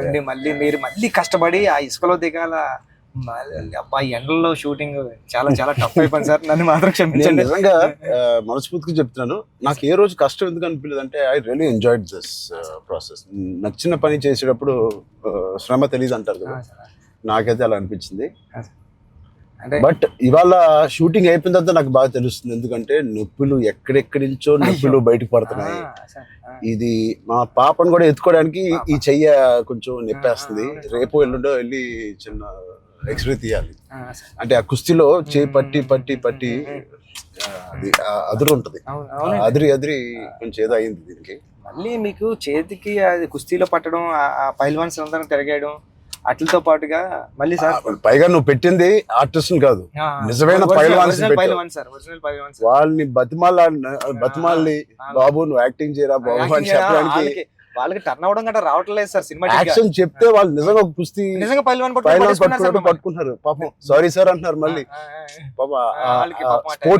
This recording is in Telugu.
అండి మళ్ళీ మీరు మళ్ళీ కష్టపడి ఆ ఇసుకలో దిగాల అబ్బా ఎండల్లో షూటింగ్ చాలా చాలా టఫ్ అయిపోయింది సార్, నన్ను మాత్రం నేను క్షమించండి. నిజంగా మనస్ఫూర్తిగా చెప్తున్నాను, నాకు ఏ రోజు కష్టం ఎందుకు అనిపించలేదు అంటే I really enjoyed this process. నచ్చిన పని చేసేటప్పుడు శ్రమ తెలియదు అంటారు కదా, నాకైతే అలా అనిపించింది. అంటే బట్ ఇవాళ షూటింగ్ అయిపోయిన తర్వాత నాకు బాగా తెలుస్తుంది, ఎందుకంటే నొప్పులు ఎక్కడెక్కడి నుంచో నొప్పులు బయటకు పడుతున్నాయి. ఇది మా పాపను కూడా ఎత్తుకోవడానికి ఈ చెయ్య కొంచెం నొప్పేస్తుంది. రేపు ఎల్లుండో వెళ్ళి చిన్న ఎక్స్రే తీయాలి. అంటే ఆ కుస్తీలో చేయి పట్టి పట్టి పట్టి అది అదురు ఉంటది, అదిరి కొంచెం ఏదో అయింది దీనికి. మళ్ళీ మీకు చేతికి అది కుస్తీలో పట్టడం, ఆ పైల్వాన్స్ అందరం తిరిగేయడం అట్లతో పాటుగా మళ్ళీ సార్ పైగా నువ్వు పెట్టింది ఆర్టిస్ట్ కాదు, నిజమైన పైల్వాన్స్ వాళ్ళని బతిమాలి బాబు నువ్వు యాక్టింగ్ చేయరా బాబు అని చెప్పడానికి. వాళ్ళకి టర్న్ అవడం గట్రా రావట్లేదు సార్. సినిమా యాక్షన్ చెప్తే వాళ్ళు నిజంగా కుస్తీ నిజంగా పైల్వాన్ పట్టుకుంటారు పాపం. సారీ సార్ అంటున్నారు మళ్ళీ. పాపం స్పోర్ట్స్